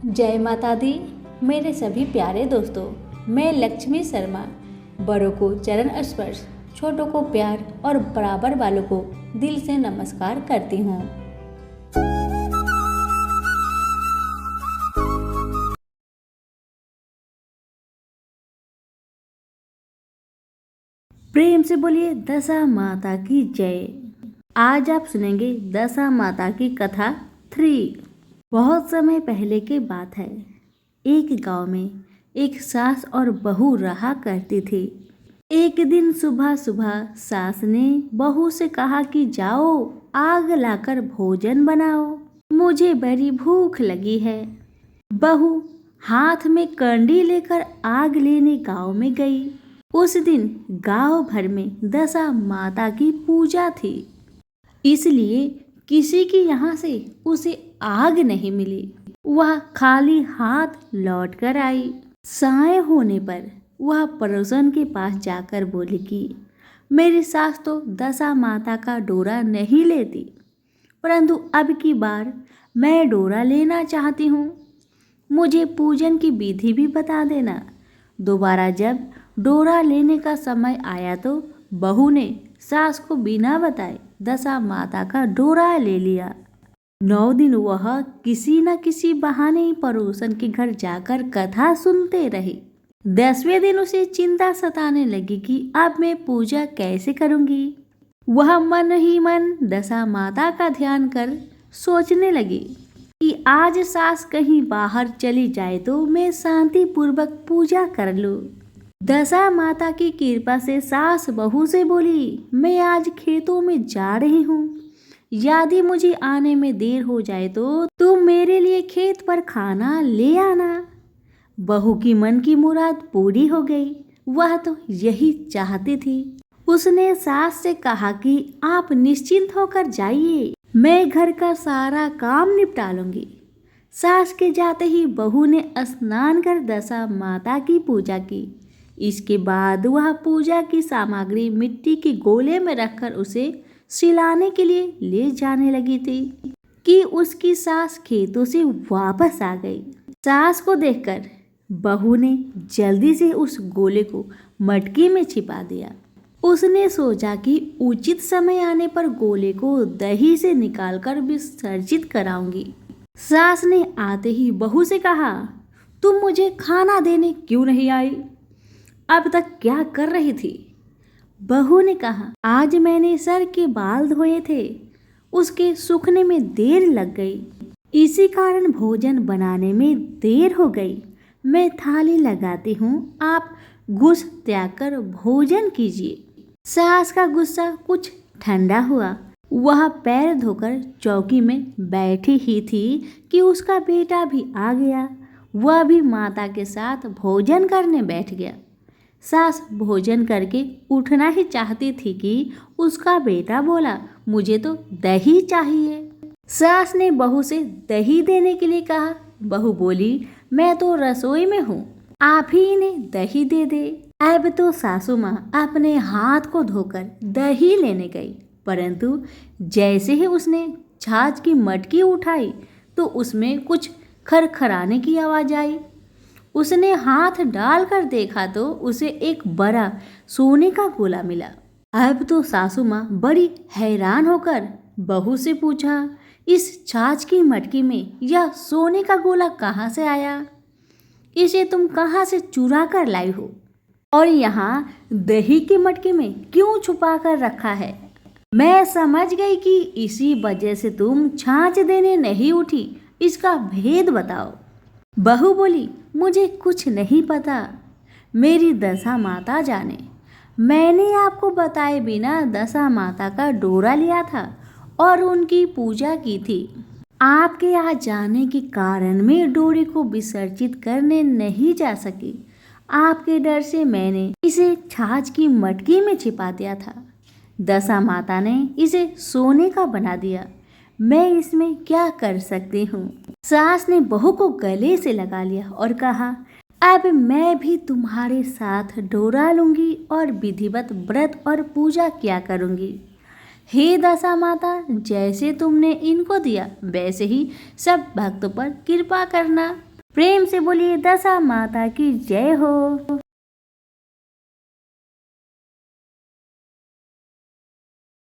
जय माता दी। मेरे सभी प्यारे दोस्तों, मैं लक्ष्मी शर्मा बड़ों को चरण स्पर्श, छोटों को प्यार और बराबर वालों को दिल से नमस्कार करती हूँ। प्रेम से बोलिए दशा माता की जय। आज आप सुनेंगे दशा माता की कथा 3। बहुत समय पहले की बात है। एक गांव में एक सास और बहू रहा करती थी। एक दिन सुबह सुबह सास ने बहू से कहा कि जाओ आग लाकर भोजन बनाओ, मुझे बड़ी भूख लगी है। बहू हाथ में कंडी लेकर आग लेने गांव में गई। उस दिन गांव भर में दशा माता की पूजा थी, इसलिए किसी की यहाँ से उसे आग नहीं मिली। वह खाली हाथ लौट कर आई। साय होने पर वह पड़ोसन के पास जाकर बोली कि मेरी सास तो दशा माता का डोरा नहीं लेती, परंतु अब की बार मैं डोरा लेना चाहती हूँ। मुझे पूजन की विधि भी बता देना। दोबारा जब डोरा लेने का समय आया तो बहू ने सास को बिना बताए दशा माता का डोरा ले लिया। 9 दिन वह किसी न किसी बहाने पड़ोसन के घर जाकर कथा सुनते रहे। 10वें दिन उसे चिंता सताने लगी कि अब मैं पूजा कैसे करूंगी। वह मन ही मन दशा माता का ध्यान कर सोचने लगी कि आज सास कहीं बाहर चली जाए तो मैं शांति पूर्वक पूजा कर लूं। दशा माता की कृपा से सास बहू से बोली, मैं आज खेतों में जा रही हूँ, यदि मुझे आने में देर हो जाए तो तुम मेरे लिए खेत पर खाना ले आना। बहू की मन की मुराद पूरी हो गई। वह तो यही चाहती थी। उसने सास से कहा कि आप निश्चिंत होकर जाइए, मैं घर का सारा काम निपटा लूंगी। सास के जाते ही बहू ने स्नान कर दशा माता की पूजा की। इसके बाद वह पूजा की सामग्री मिट्टी के गोले में रखकर उसे सिलाने के लिए ले जाने लगी थी कि उसकी सास खेतों से वापस आ गई। सास को देखकर बहू ने जल्दी से उस गोले को मटकी में छिपा दिया। उसने सोचा कि उचित समय आने पर गोले को दही से निकालकर विसर्जित कराऊंगी। सास ने आते ही बहू से कहा, तुम मुझे खाना देने क्यों नहीं आई? अब तक क्या कर रही थी? बहू ने कहा, आज मैंने सर के बाल धोए थे, उसके सूखने में देर लग गई, इसी कारण भोजन बनाने में देर हो गई। मैं थाली लगाती हूँ, आप घुस त्याग कर भोजन कीजिए। सास का गुस्सा कुछ ठंडा हुआ। वह पैर धोकर चौकी में बैठी ही थी कि उसका बेटा भी आ गया। वह भी माता के साथ भोजन करने बैठ गया। सास भोजन करके उठना ही चाहती थी कि उसका बेटा बोला, मुझे तो दही चाहिए। सास ने बहू से दही देने के लिए कहा। बहू बोली, मैं तो रसोई में हूँ, आप ही इन्हें दही दे दे। अब तो सासू माँ अपने हाथ को धोकर दही लेने गई, परंतु जैसे ही उसने छाछ की मटकी उठाई तो उसमें कुछ खरखराने की आवाज आई। उसने हाथ डालकर देखा तो उसे एक बड़ा सोने का गोला मिला। अब तो सासू माँ बड़ी हैरान होकर बहू से पूछा, इस छाछ की मटकी में यह सोने का गोला कहाँ से आया? इसे तुम कहाँ से चुरा कर लाई हो और यहाँ दही की मटकी में क्यों छुपा कर रखा है? मैं समझ गई कि इसी वजह से तुम छाछ देने नहीं उठी, इसका भेद बताओ। बहू बोली, मुझे कुछ नहीं पता, मेरी दशा माता जाने। मैंने आपको बताए बिना दशा माता का डोरा लिया था और उनकी पूजा की थी। आपके यहाँ जाने के कारण मैं डोरे को विसर्जित करने नहीं जा सकी। आपके डर से मैंने इसे छाछ की मटकी में छिपा दिया था। दशा माता ने इसे सोने का बना दिया, मैं इसमें क्या कर सकती हूँ? सास ने बहू को गले से लगा लिया और कहा, अब मैं भी तुम्हारे साथ डोरा लूंगी और विधिवत व्रत और पूजा किया करूंगी। हे दशा माता, जैसे तुमने इनको दिया वैसे ही सब भक्तों पर कृपा करना। प्रेम से बोलिए दशा माता की जय हो।